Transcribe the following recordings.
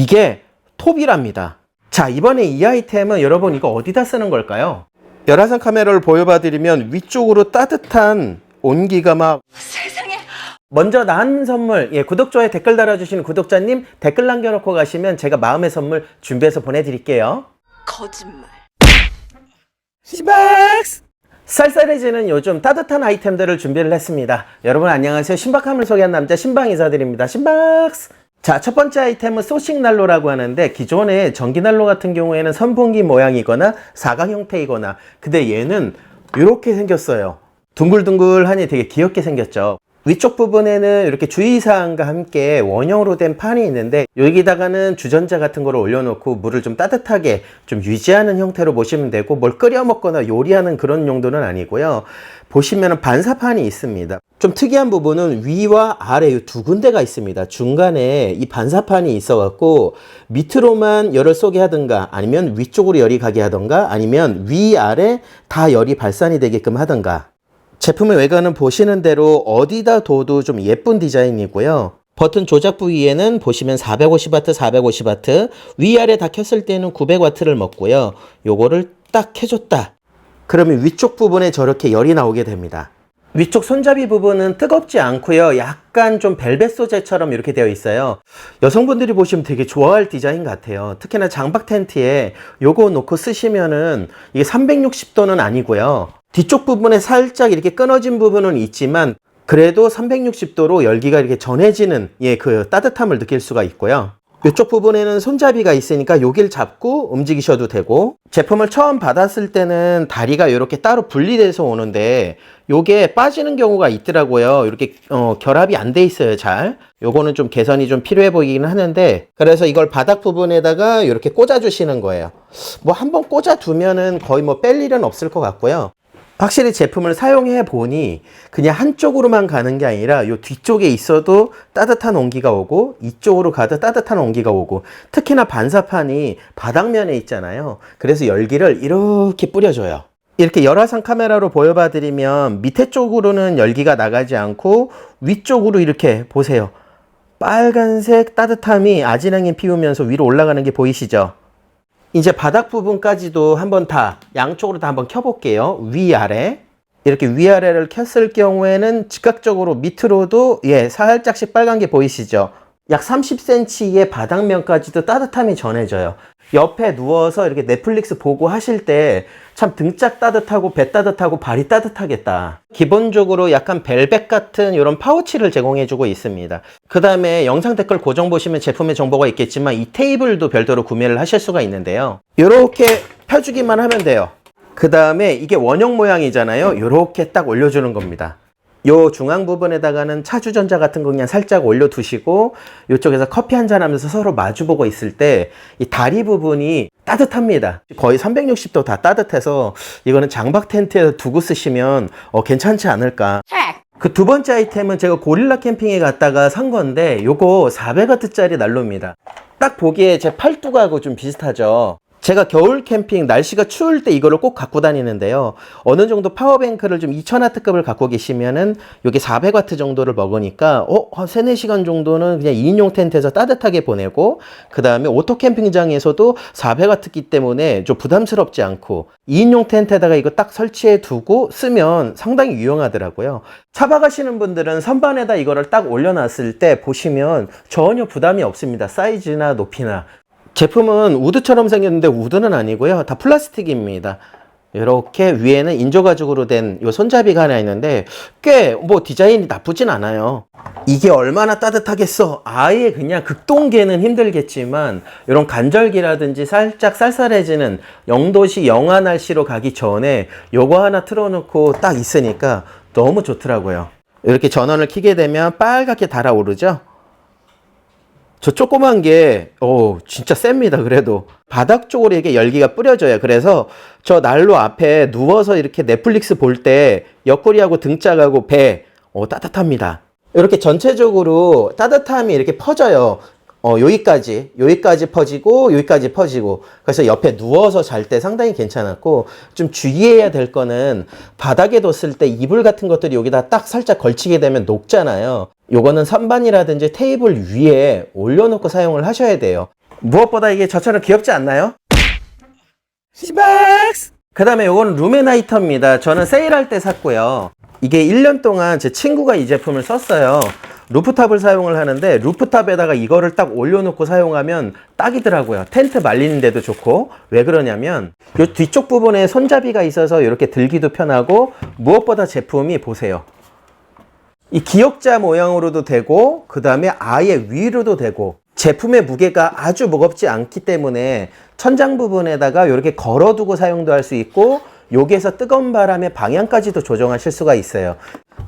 이게 톱이랍니다. 자, 이번에 이 아이템은 여러분 이거 어디다 쓰는 걸까요? 열화상 카메라를 보여봐드리면 위쪽으로 따뜻한 온기가 막 세상에. 먼저 나은 선물, 구독, 좋아요, 댓글 달아주시는 구독자님 댓글 남겨놓고 가시면 제가 마음의 선물 준비해서 보내드릴게요. 거짓말. 신박스! 쌀쌀해지는 요즘 따뜻한 아이템들을 준비를 했습니다. 여러분 안녕하세요. 신박함을 소개한 남자 신방인사드립니다. 신박스! 자, 첫 번째 아이템은 소식 난로라고 하는데 기존의 전기 난로 같은 경우에는 선풍기 모양이거나 사각 형태이거나 근데 얘는 이렇게 생겼어요. 둥글둥글하니 되게 귀엽게 생겼죠. 위쪽 부분에는 이렇게 주의사항과 함께 원형으로 된 판이 있는데 여기다가는 주전자 같은 거를 올려놓고 물을 좀 따뜻하게 좀 유지하는 형태로 보시면 되고 뭘 끓여 먹거나 요리하는 그런 용도는 아니고요. 보시면은 반사판이 있습니다. 좀 특이한 부분은 위와 아래 두 군데가 있습니다. 중간에 이 반사판이 있어 갖고 밑으로만 열을 쏘게 하든가 아니면 위쪽으로 열이 가게 하든가 아니면 위아래 다 열이 발산이 되게끔 하든가. 제품의 외관은 보시는 대로 어디다 둬도 좀 예쁜 디자인이고요. 버튼 조작 부위에는 보시면 450W, 450W, 위아래 다 켰을 때는 900W를 먹고요. 요거를 딱 켜줬다. 그러면 위쪽 부분에 저렇게 열이 나오게 됩니다. 위쪽 손잡이 부분은 뜨겁지 않고요. 약간 좀 벨벳 소재처럼 이렇게 되어 있어요. 여성분들이 보시면 되게 좋아할 디자인 같아요. 특히나 장박 텐트에 요거 놓고 쓰시면은 이게 360도는 아니고요. 뒤쪽 부분에 살짝 이렇게 끊어진 부분은 있지만 그래도 360도로 열기가 이렇게 전해지는 그 따뜻함을 느낄 수가 있고요. 이쪽 부분에는 손잡이가 있으니까 여길 잡고 움직이셔도 되고 제품을 처음 받았을 때는 다리가 이렇게 따로 분리돼서 오는데 요게 빠지는 경우가 있더라고요. 이렇게 결합이 안 돼 있어요. 잘. 요거는 좀 개선이 좀 필요해 보이긴 하는데 그래서 이걸 바닥 부분에다가 이렇게 꽂아 주시는 거예요. 뭐 한번 꽂아 두면은 거의 뭐 뺄 일은 없을 것 같고요. 확실히 제품을 사용해 보니 그냥 한쪽으로만 가는 게 아니라 요 뒤쪽에 있어도 따뜻한 온기가 오고 이쪽으로 가도 따뜻한 온기가 오고 특히나 반사판이 바닥면에 있잖아요. 그래서 열기를 이렇게 뿌려줘요. 이렇게 열화상 카메라로 보여봐 드리면 밑에 쪽으로는 열기가 나가지 않고 위쪽으로 이렇게 보세요. 빨간색 따뜻함이 아지랑이 피우면서 위로 올라가는 게 보이시죠? 이제 바닥 부분까지도 한번 다 양쪽으로 다 한번 켜볼게요. 위아래 이렇게 위아래를 켰을 경우에는 즉각적으로 밑으로도 살짝씩 빨간 게 보이시죠? 약 30cm의 바닥면까지도 따뜻함이 전해져요. 옆에 누워서 이렇게 넷플릭스 보고 하실 때 참 등짝 따뜻하고 배 따뜻하고 발이 따뜻하겠다. 기본적으로 약간 벨벳 같은 이런 파우치를 제공해주고 있습니다. 그 다음에 영상 댓글 고정 보시면 제품의 정보가 있겠지만 이 테이블도 별도로 구매를 하실 수가 있는데요. 이렇게 펴주기만 하면 돼요. 그 다음에 이게 원형 모양이잖아요. 이렇게 딱 올려주는 겁니다. 요 중앙 부분에다가는 차주전자 같은 거 그냥 살짝 올려두시고 이쪽에서 커피 한잔 하면서 서로 마주보고 있을 때 이 다리 부분이 따뜻합니다. 거의 360도 다 따뜻해서 이거는 장박 텐트에 두고 쓰시면 괜찮지 않을까. 그 두 번째 아이템은 제가 고릴라 캠핑에 갔다가 산 건데 요거 400W짜리 난로입니다. 딱 보기에 제 팔뚝하고 좀 비슷하죠. 제가 겨울 캠핑 날씨가 추울 때 이거를 꼭 갖고 다니는데요. 어느 정도 파워뱅크를 좀 2000W급을 갖고 계시면은 요게 400W 정도를 먹으니까 한 3, 4시간 정도는 그냥 2인용 텐트에서 따뜻하게 보내고 그 다음에 오토 캠핑장에서도 400W이기 때문에 좀 부담스럽지 않고 2인용 텐트에다가 이거 딱 설치해 두고 쓰면 상당히 유용하더라고요. 차박하시는 분들은 선반에다 이거를 딱 올려놨을 때 보시면 전혀 부담이 없습니다. 사이즈나 높이나. 제품은 우드처럼 생겼는데 우드는 아니고요. 다 플라스틱입니다. 이렇게 위에는 인조가죽으로 된 이 손잡이가 하나 있는데 꽤 뭐 디자인이 나쁘진 않아요. 이게 얼마나 따뜻하겠어. 아예 그냥 극동계는 힘들겠지만 이런 간절기라든지 살짝 쌀쌀해지는 0도씨 영하 날씨로 가기 전에 요거 하나 틀어놓고 딱 있으니까 너무 좋더라고요. 이렇게 전원을 켜게 되면 빨갛게 달아오르죠. 저 조그만 게 진짜 셉니다. 그래도 바닥 쪽으로 이렇게 열기가 뿌려져요. 그래서 저 난로 앞에 누워서 이렇게 넷플릭스 볼 때 옆구리하고 등짝하고 배 따뜻합니다. 이렇게 전체적으로 따뜻함이 이렇게 퍼져요. 여기까지 퍼지고 여기까지 퍼지고 그래서 옆에 누워서 잘 때 상당히 괜찮았고 좀 주의해야 될 거는 바닥에 뒀을 때 이불 같은 것들이 여기다 딱 살짝 걸치게 되면 녹잖아요. 요거는 선반이라든지 테이블 위에 올려놓고 사용을 하셔야 돼요. 무엇보다 이게 저처럼 귀엽지 않나요? 시박스! 그 다음에 요거는 루메나이터입니다. 저는 세일할 때 샀고요. 이게 1년 동안 제 친구가 이 제품을 썼어요. 루프탑을 사용을 하는데 루프탑에다가 이거를 딱 올려놓고 사용하면 딱이더라고요. 텐트 말리는데도 좋고. 왜 그러냐면 요 뒤쪽 부분에 손잡이가 있어서 이렇게 들기도 편하고, 무엇보다 제품이 보세요. 이 기역자 모양으로도 되고 그 다음에 아예 위로도 되고, 제품의 무게가 아주 무겁지 않기 때문에 천장 부분에다가 이렇게 걸어두고 사용도 할 수 있고, 여기에서 뜨거운 바람의 방향까지도 조정하실 수가 있어요.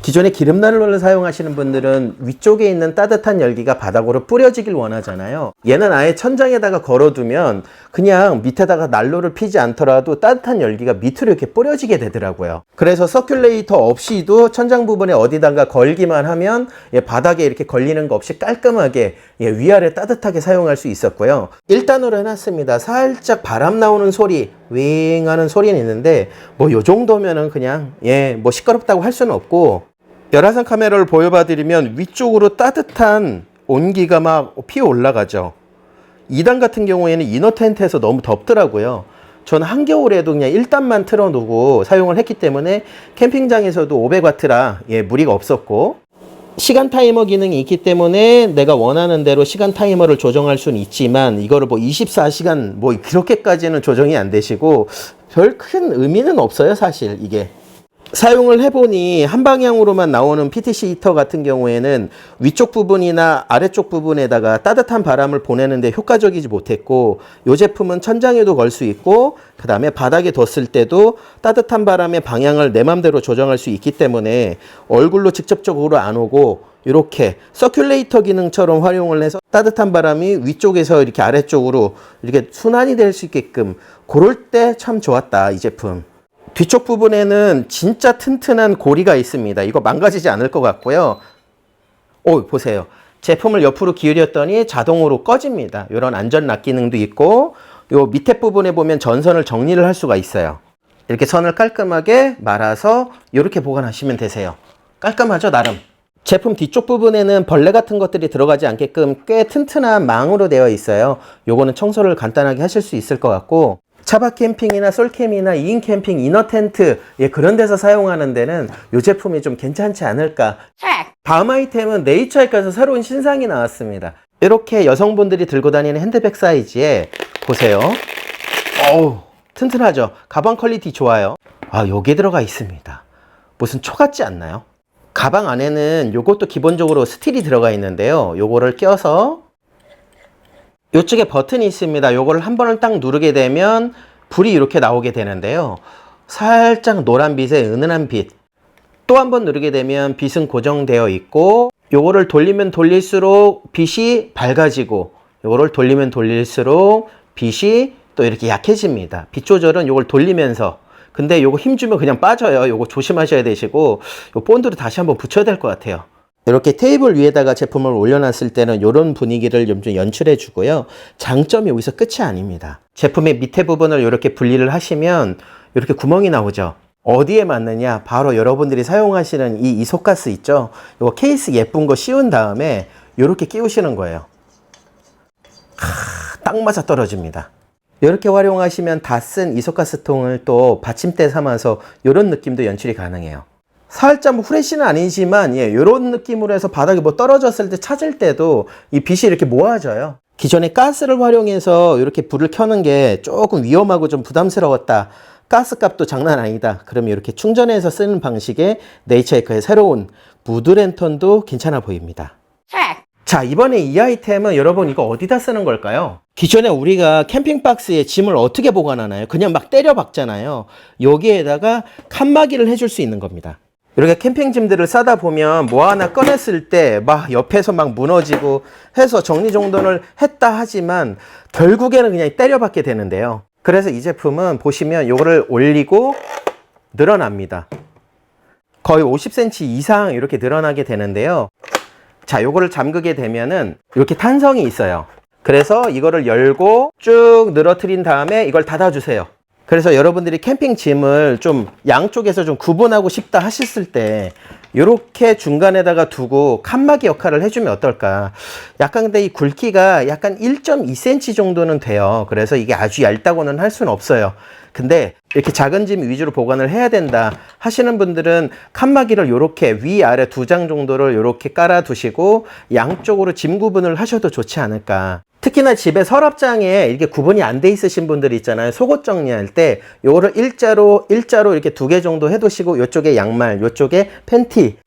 기존에 기름난로를 사용하시는 분들은 위쪽에 있는 따뜻한 열기가 바닥으로 뿌려지길 원하잖아요. 얘는 아예 천장에다가 걸어두면 그냥 밑에다가 난로를 피지 않더라도 따뜻한 열기가 밑으로 이렇게 뿌려지게 되더라고요. 그래서 서큘레이터 없이도 천장 부분에 어디다가 걸기만 하면 바닥에 이렇게 걸리는 거 없이 깔끔하게 위아래 따뜻하게 사용할 수 있었고요. 1단으로 해놨습니다. 살짝 바람 나오는 소리, 윙 하는 소리는 있는데 뭐 요 정도면은 그냥 뭐 시끄럽다고 할 수는 없고, 열화상 카메라를 보여봐 드리면 위쪽으로 따뜻한 온기가 막 피어 올라가죠. 2단 같은 경우에는 이너 텐트에서 너무 덥더라고요. 저는 한겨울에도 그냥 1단만 틀어놓고 사용을 했기 때문에 캠핑장에서도 500W라 무리가 없었고, 시간 타이머 기능이 있기 때문에 내가 원하는 대로 시간 타이머를 조정할 수는 있지만 이거를 뭐 24시간 뭐 그렇게까지는 조정이 안 되시고 별 큰 의미는 없어요. 사실 이게 사용을 해보니 한 방향으로만 나오는 PTC 히터 같은 경우에는 위쪽 부분이나 아래쪽 부분에다가 따뜻한 바람을 보내는데 효과적이지 못했고, 이 제품은 천장에도 걸 수 있고 그 다음에 바닥에 뒀을 때도 따뜻한 바람의 방향을 내 맘대로 조정할 수 있기 때문에 얼굴로 직접적으로 안 오고 이렇게 서큘레이터 기능처럼 활용을 해서 따뜻한 바람이 위쪽에서 이렇게 아래쪽으로 이렇게 순환이 될 수 있게끔, 그럴 때 참 좋았다 이 제품. 뒤쪽 부분에는 진짜 튼튼한 고리가 있습니다. 이거 망가지지 않을 것 같고요. 보세요. 제품을 옆으로 기울였더니 자동으로 꺼집니다. 이런 안전 락 기능도 있고, 요 밑에 부분에 보면 전선을 정리를 할 수가 있어요. 이렇게 선을 깔끔하게 말아서 이렇게 보관하시면 되세요. 깔끔하죠, 나름. 제품 뒤쪽 부분에는 벌레 같은 것들이 들어가지 않게끔 꽤 튼튼한 망으로 되어 있어요. 요거는 청소를 간단하게 하실 수 있을 것 같고, 차박 캠핑이나 솔캠이나 2인 캠핑, 이너 텐트 그런 데서 사용하는 데는 이 제품이 좀 괜찮지 않을까. 다음 아이템은 네이처에서 새로운 신상이 나왔습니다. 이렇게 여성분들이 들고 다니는 핸드백 사이즈에 보세요. 어우, 튼튼하죠. 가방 퀄리티 좋아요. 여기에 들어가 있습니다. 무슨 초 같지 않나요? 가방 안에는 요것도 기본적으로 스틸이 들어가 있는데요. 요거를 껴서 이쪽에 버튼이 있습니다. 요거를 한 번을 딱 누르게 되면 불이 이렇게 나오게 되는데요. 살짝 노란 빛에 은은한 빛. 또 한 번 누르게 되면 빛은 고정되어 있고, 요거를 돌리면 돌릴수록 빛이 밝아지고, 요거를 돌리면 돌릴수록 빛이 또 이렇게 약해집니다. 빛 조절은 요걸 돌리면서. 근데 요거 힘주면 그냥 빠져요. 요거 조심하셔야 되시고, 요 본드를 다시 한번 붙여야 될 것 같아요. 이렇게 테이블 위에다가 제품을 올려놨을 때는 이런 분위기를 좀 연출해 주고요. 장점이 여기서 끝이 아닙니다. 제품의 밑에 부분을 이렇게 분리를 하시면 이렇게 구멍이 나오죠. 어디에 맞느냐? 바로 여러분들이 사용하시는 이 이소가스 있죠? 이거 케이스 예쁜 거 씌운 다음에 이렇게 끼우시는 거예요. 딱 맞아 떨어집니다. 이렇게 활용하시면 다 쓴 이소가스 통을 또 받침대 삼아서 이런 느낌도 연출이 가능해요. 살짝 후레쉬는 아니지만 이런 느낌으로 해서 바닥에 뭐 떨어졌을 때 찾을 때도 이 빛이 이렇게 모아져요. 기존에 가스를 활용해서 이렇게 불을 켜는 게 조금 위험하고 좀 부담스러웠다, 가스 값도 장난 아니다, 그러면 이렇게 충전해서 쓰는 방식의 네이처에커의 새로운 무드 랜턴도 괜찮아 보입니다. 자, 이번에 이 아이템은 여러분 이거 어디다 쓰는 걸까요? 기존에 우리가 캠핑 박스에 짐을 어떻게 보관하나요? 그냥 막 때려 박잖아요. 여기에다가 칸막이를 해줄 수 있는 겁니다. 이렇게 캠핑 짐들을 싸다 보면 뭐 하나 꺼냈을 때 막 옆에서 막 무너지고 해서 정리정돈을 했다 하지만 결국에는 그냥 때려박게 되는데요. 그래서 이 제품은 보시면 이거를 올리고 늘어납니다. 거의 50cm 이상 이렇게 늘어나게 되는데요. 자, 요거를 잠그게 되면은 이렇게 탄성이 있어요. 그래서 이거를 열고 쭉 늘어뜨린 다음에 이걸 닫아주세요. 그래서 여러분들이 캠핑 짐을 좀 양쪽에서 좀 구분하고 싶다 하셨을 때 요렇게 중간에다가 두고 칸막이 역할을 해주면 어떨까. 약간 근데 이 굵기가 약간 1.2cm 정도는 돼요. 그래서 이게 아주 얇다고는 할 수는 없어요. 근데 이렇게 작은 짐 위주로 보관을 해야 된다 하시는 분들은 칸막이를 요렇게 위아래 2장 정도를 요렇게 깔아 두시고 양쪽으로 짐 구분을 하셔도 좋지 않을까. 특히나 집에 서랍장에 이렇게 구분이 안 돼 있으신 분들 있잖아요. 속옷 정리할 때 요거를 일자로 이렇게 2개 정도 해 두시고 요쪽에 양말, 요쪽에 팬티,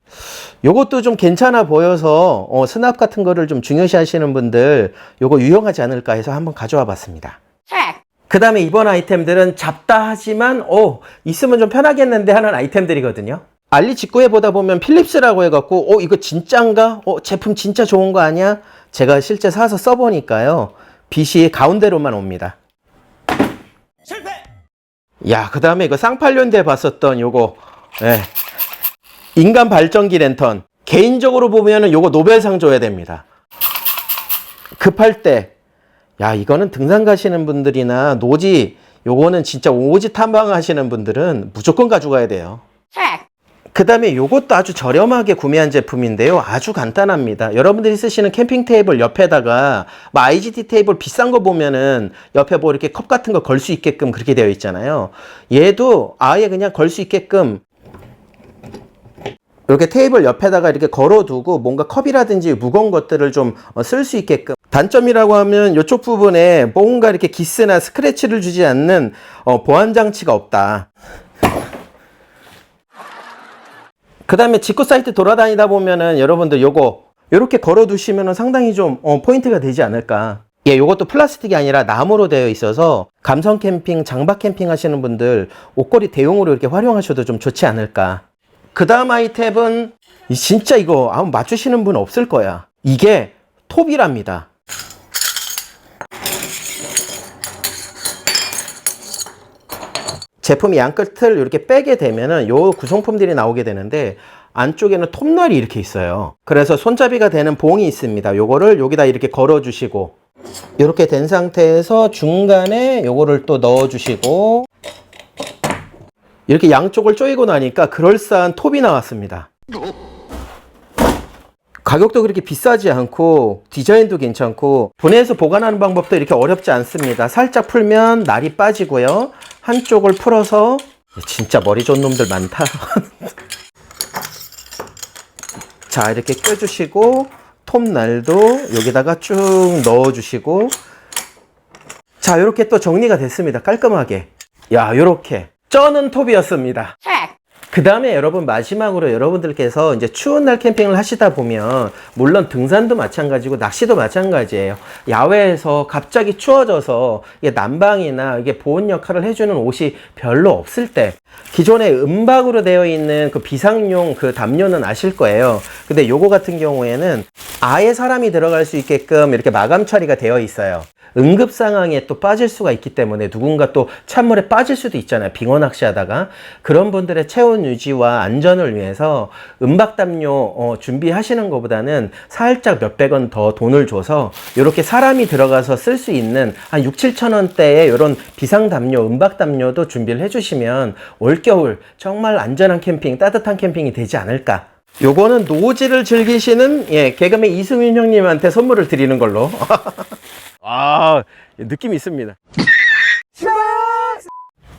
요것도 좀 괜찮아 보여서 수납 같은 거를 좀 중요시 하시는 분들 요거 유용하지 않을까 해서 한번 가져와 봤습니다. 그 다음에 이번 아이템들은 잡다 하지만 있으면 좀 편하겠는데 하는 아이템들이거든요. 알리 직구에 보다 보면 필립스라고 해갖고 이거 진짠가? 제품 진짜 좋은 거 아니야? 제가 실제 사서 써보니까요, 빛이 가운데로만 옵니다. 실패! 야, 그 다음에 이거 쌍팔년대에 봤었던 요거, 인간 발전기 랜턴. 개인적으로 보면은 요거 노벨상 줘야 됩니다. 급할 때, 야, 이거는 등산 가시는 분들이나 노지, 요거는 진짜 오지 탐방 하시는 분들은 무조건 가져가야 돼요. 그 다음에 요것도 아주 저렴하게 구매한 제품인데요. 아주 간단합니다. 여러분들이 쓰시는 캠핑 테이블 옆에다가 IGT 테이블 비싼 거 보면은 옆에 뭐 이렇게 컵 같은 거 걸 수 있게끔 그렇게 되어 있잖아요. 얘도 아예 그냥 걸 수 있게끔 이렇게 테이블 옆에다가 이렇게 걸어두고 뭔가 컵이라든지 무거운 것들을 좀 쓸 수 있게끔. 단점이라고 하면 이쪽 부분에 뭔가 이렇게 기스나 스크래치를 주지 않는 보안 장치가 없다. 그 다음에 직구 사이트 돌아다니다 보면은 여러분들 요거 요렇게 걸어 두시면은 상당히 좀 포인트가 되지 않을까. 예, 요것도 플라스틱이 아니라 나무로 되어 있어서 감성 캠핑, 장박 캠핑 하시는 분들 옷걸이 대용으로 이렇게 활용하셔도 좀 좋지 않을까. 그 다음 아이템은 진짜 이거 아마 맞추시는 분 없을 거야. 이게 톱이랍니다. 제품이 양끝을 이렇게 빼게 되면은 요 구성품들이 나오게 되는데 안쪽에는 톱날이 이렇게 있어요. 그래서 손잡이가 되는 봉이 있습니다. 요거를 여기다 이렇게 걸어 주시고 이렇게 된 상태에서 중간에 요거를 또 넣어 주시고 이렇게 양쪽을 조이고 나니까 그럴싸한 톱이 나왔습니다. 가격도 그렇게 비싸지 않고 디자인도 괜찮고 분해해서 보관하는 방법도 이렇게 어렵지 않습니다. 살짝 풀면 날이 빠지고요. 한쪽을 풀어서 진짜 머리 좋은 놈들 많다. 자, 이렇게 껴주시고 톱날도 여기다가 쭉 넣어주시고 자, 이렇게 또 정리가 됐습니다. 깔끔하게. 야, 이렇게 쩌는 톱이었습니다. 그 다음에 여러분 마지막으로 여러분들께서 이제 추운 날 캠핑을 하시다 보면 물론 등산도 마찬가지고 낚시도 마찬가지예요. 야외에서 갑자기 추워져서 이게 난방이나 이게 보온 역할을 해주는 옷이 별로 없을 때 기존에 은박으로 되어 있는 그 비상용 그 담요는 아실 거예요. 근데 요거 같은 경우에는 아예 사람이 들어갈 수 있게끔 이렇게 마감 처리가 되어 있어요. 응급 상황에 또 빠질 수가 있기 때문에 누군가 또 찬물에 빠질 수도 있잖아요. 빙어 낚시하다가. 그런 분들의 체온 유지와 안전을 위해서 은박담요 준비하시는 것보다는 살짝 몇백 원 더 돈을 줘서 이렇게 사람이 들어가서 쓸 수 있는 한 6, 7천 원대의 이런 비상담요, 은박담요도 준비를 해주시면 올겨울 정말 안전한 캠핑, 따뜻한 캠핑이 되지 않을까. 요거는 노지를 즐기시는 개그맨 이승윤 형님한테 선물을 드리는 걸로. 아, 느낌이 있습니다.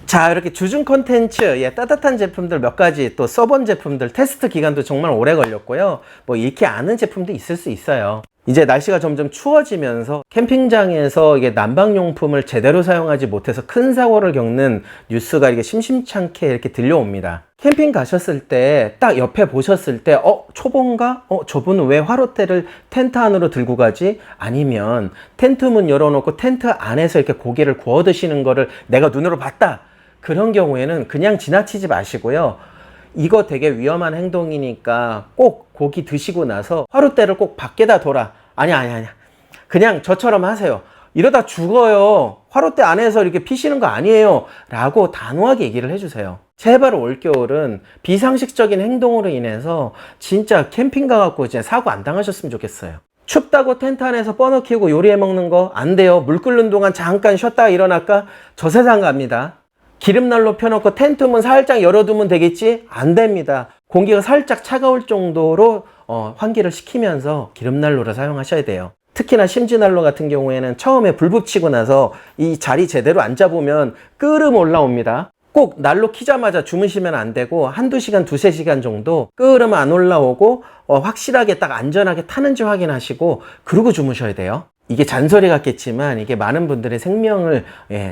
자, 이렇게 주중 콘텐츠, 따뜻한 제품들 몇 가지 또 써본 제품들 테스트 기간도 정말 오래 걸렸고요. 뭐 이렇게 아는 제품도 있을 수 있어요. 이제 날씨가 점점 추워지면서 캠핑장에서 이게 난방용품을 제대로 사용하지 못해서 큰 사고를 겪는 뉴스가 이게 심심찮게 이렇게 들려옵니다. 캠핑 가셨을 때 딱 옆에 보셨을 때 초보인가? 저분은 왜 화롯대를 텐트 안으로 들고 가지? 아니면 텐트 문 열어놓고 텐트 안에서 이렇게 고기를 구워 드시는 거를 내가 눈으로 봤다. 그런 경우에는 그냥 지나치지 마시고요. 이거 되게 위험한 행동이니까 꼭 고기 드시고 나서 화롯대를 꼭 밖에다 둬라. 아니야. 그냥 저처럼 하세요. 이러다 죽어요. 화롯대 안에서 이렇게 피시는 거 아니에요. 라고 단호하게 얘기를 해주세요. 제발 올겨울은 비상식적인 행동으로 인해서 진짜 캠핑 가갖고 이제 사고 안 당하셨으면 좋겠어요. 춥다고 텐트 안에서 버너 키우고 요리해 먹는 거 안 돼요. 물 끓는 동안 잠깐 쉬었다가 일어날까? 저 세상 갑니다. 기름난로 펴놓고 텐트 문 살짝 열어두면 되겠지? 안 됩니다. 공기가 살짝 차가울 정도로 환기를 시키면서 기름난로를 사용하셔야 돼요. 특히나 심지난로 같은 경우에는 처음에 불 붙이고 나서 이 자리 제대로 앉아보면 끓음 올라옵니다. 꼭 난로 켜자마자 주무시면 안 되고 한두 시간, 두세 시간 정도 끓음 안 올라오고 확실하게 딱 안전하게 타는지 확인하시고 그러고 주무셔야 돼요. 이게 잔소리 같겠지만 이게 많은 분들의 생명을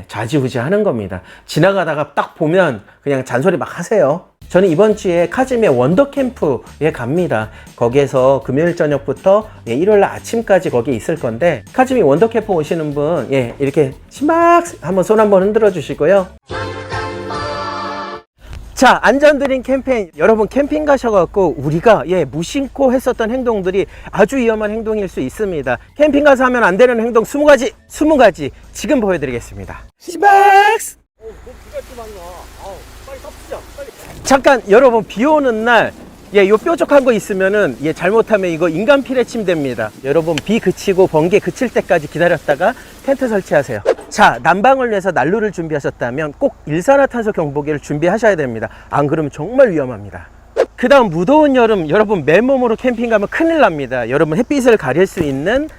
좌지우지하는 겁니다. 지나가다가 딱 보면 그냥 잔소리 막 하세요. 저는 이번 주에 카즈미의 원더캠프에 갑니다. 거기에서 금요일 저녁부터 일요일 아침까지 거기에 있을 건데 카즈미 원더캠프 오시는 분 이렇게 심박 한번 손 한번 흔들어 주시고요. 자, 안전드림 캠페인. 여러분 캠핑 가셔갖고 우리가 무심코 했었던 행동들이 아주 위험한 행동일 수 있습니다. 캠핑 가서 하면 안 되는 행동 20가지 지금 보여드리겠습니다. 시박스! 잠깐 여러분 비 오는 날 요 뾰족한 거 있으면은 잘못하면 이거 인간 피뢰침 됩니다. 여러분 비 그치고 번개 그칠 때까지 기다렸다가 텐트 설치하세요. 자, 난방을 위해서 난로를 준비하셨다면 꼭 일산화탄소 경보기를 준비하셔야 됩니다. 안 그러면 정말 위험합니다. 그 다음 무더운 여름 여러분 맨몸으로 캠핑 가면 큰일 납니다. 여러분 햇빛을 가릴 수 있는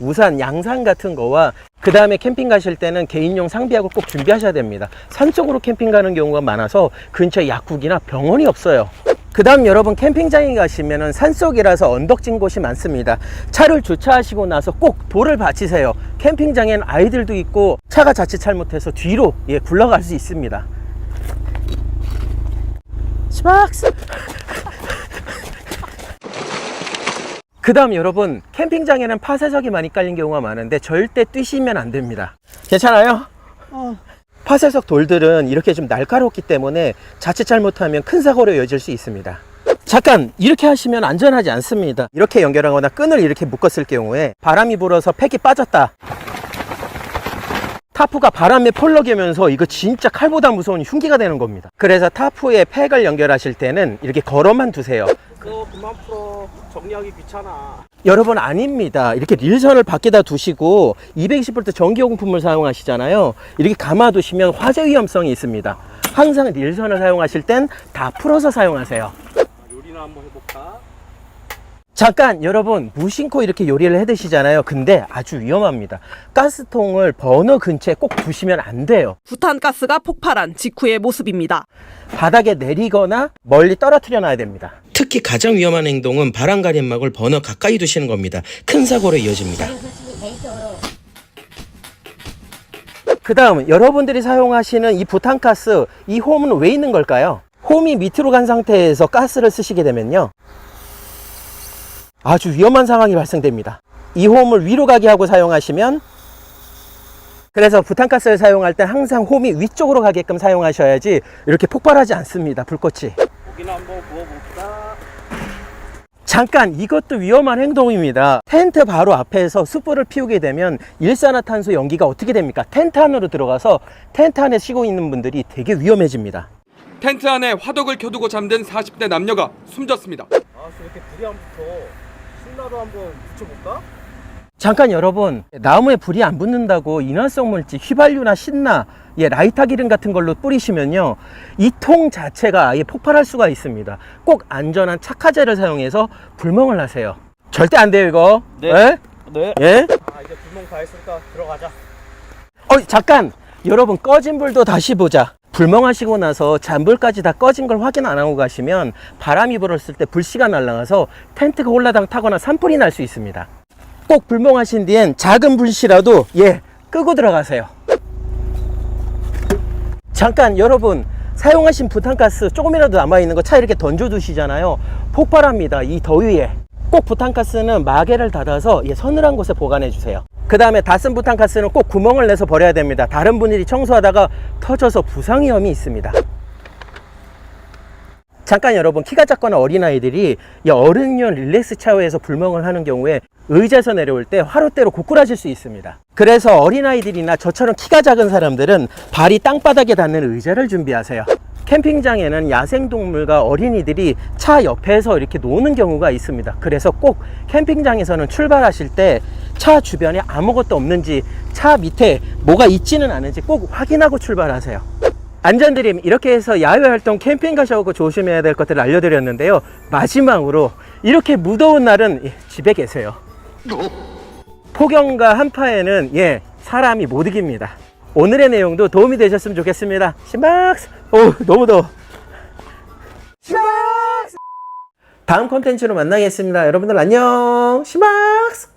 우산, 양산 같은 거와 그 다음에 캠핑 가실 때는 개인용 상비하고 꼭 준비하셔야 됩니다. 산속으로 캠핑 가는 경우가 많아서 근처에 약국이나 병원이 없어요. 그 다음 여러분 캠핑장에 가시면 산속이라서 언덕진 곳이 많습니다. 차를 주차하시고 나서 꼭 돌을 받치세요. 캠핑장엔 아이들도 있고 차가 자칫 잘못해서 뒤로 굴러갈 수 있습니다. 스박스! 그 다음 여러분 캠핑장에는 파쇄석이 많이 깔린 경우가 많은데 절대 뛰시면 안 됩니다. 괜찮아요? 파쇄석 돌들은 이렇게 좀 날카롭기 때문에 자칫 잘못하면 큰 사고로 이어질 수 있습니다. 잠깐 이렇게 하시면 안전하지 않습니다. 이렇게 연결하거나 끈을 이렇게 묶었을 경우에 바람이 불어서 팩이 빠졌다. 타프가 바람에 펄럭이면서 이거 진짜 칼보다 무서운 흉기가 되는 겁니다. 그래서 타프에 팩을 연결하실 때는 이렇게 걸어만 두세요. 그거 그만 풀어. 정리하기 귀찮아. 여러분 아닙니다. 이렇게 릴선을 밖에다 두시고 220V 전기용품을 사용하시잖아요. 이렇게 감아두시면 화재 위험성이 있습니다. 항상 릴선을 사용하실 땐 다 풀어서 사용하세요. 요리나 한번 해볼까? 잠깐 여러분 무심코 이렇게 요리를 해 드시잖아요. 근데 아주 위험합니다. 가스통을 버너 근처에 꼭 두시면 안 돼요. 부탄가스가 폭발한 직후의 모습입니다. 바닥에 내리거나 멀리 떨어뜨려 놔야 됩니다. 특히 가장 위험한 행동은 바람 가림막을 버너 가까이 두시는 겁니다. 큰 사고로 이어집니다. 그 다음 여러분들이 사용하시는 이 부탄가스, 이 홈은 왜 있는 걸까요? 홈이 밑으로 간 상태에서 가스를 쓰시게 되면요 아주 위험한 상황이 발생됩니다. 이 홈을 위로 가게 하고 사용하시면, 그래서 부탄가스를 사용할 때 항상 홈이 위쪽으로 가게끔 사용하셔야지 이렇게 폭발하지 않습니다. 불꽃이. 고기나 한번 구워볼까? 잠깐 이것도 위험한 행동입니다. 텐트 바로 앞에서 숯불을 피우게 되면 일산화탄소 연기가 어떻게 됩니까? 텐트 안으로 들어가서 텐트 안에 쉬고 있는 분들이 되게 위험해집니다. 텐트 안에 화덕을 켜두고 잠든 40대 남녀가 숨졌습니다. 이렇게 불이 안 붙어. 신나로 한번 붙여볼까? 잠깐 여러분, 나무에 불이 안 붙는다고 인화성 물질, 휘발유나 신나, 라이터 기름 같은 걸로 뿌리시면요 이 통 자체가 아예 폭발할 수가 있습니다. 꼭 안전한 착화제를 사용해서 불멍을 하세요. 절대 안 돼요 이거. 네. 예? 이제 불멍 다 했으니까 들어가자. 잠깐 여러분 꺼진 불도 다시 보자. 불멍하시고 나서 잔불까지 다 꺼진 걸 확인 안 하고 가시면 바람이 불었을 때 불씨가 날아가서 텐트가 홀라당 타거나 산불이 날 수 있습니다. 꼭 불멍하신 뒤엔 작은 불씨라도 끄고 들어가세요. 잠깐 여러분, 사용하신 부탄가스 조금이라도 남아있는 거 차에 이렇게 던져 두시잖아요. 폭발합니다. 이 더위에. 꼭 부탄가스는 마개를 닫아서 서늘한 곳에 보관해 주세요. 그 다음에 다 쓴 부탄가스는 꼭 구멍을 내서 버려야 됩니다. 다른 분들이 청소하다가 터져서 부상 위험이 있습니다. 잠깐 여러분, 키가 작거나 어린아이들이 어른용 릴렉스 샤워에서 불멍을 하는 경우에 의자에서 내려올 때 화롯대로 고꾸라질 수 있습니다. 그래서 어린아이들이나 저처럼 키가 작은 사람들은 발이 땅바닥에 닿는 의자를 준비하세요. 캠핑장에는 야생동물과 어린이들이 차 옆에서 이렇게 노는 경우가 있습니다. 그래서 꼭 캠핑장에서는 출발하실 때 차 주변에 아무것도 없는지, 차 밑에 뭐가 있지는 않은지 꼭 확인하고 출발하세요. 안전드림 이렇게 해서 야외 활동 캠핑 가셔서 조심해야 될 것들을 알려드렸는데요. 마지막으로 이렇게 무더운 날은 집에 계세요. 폭염과 한파에는 사람이 못 이깁니다. 오늘의 내용도 도움이 되셨으면 좋겠습니다. 심박스! 오, 너무 더워. 심박스! 다음 콘텐츠로 만나겠습니다. 여러분들 안녕. 심박스!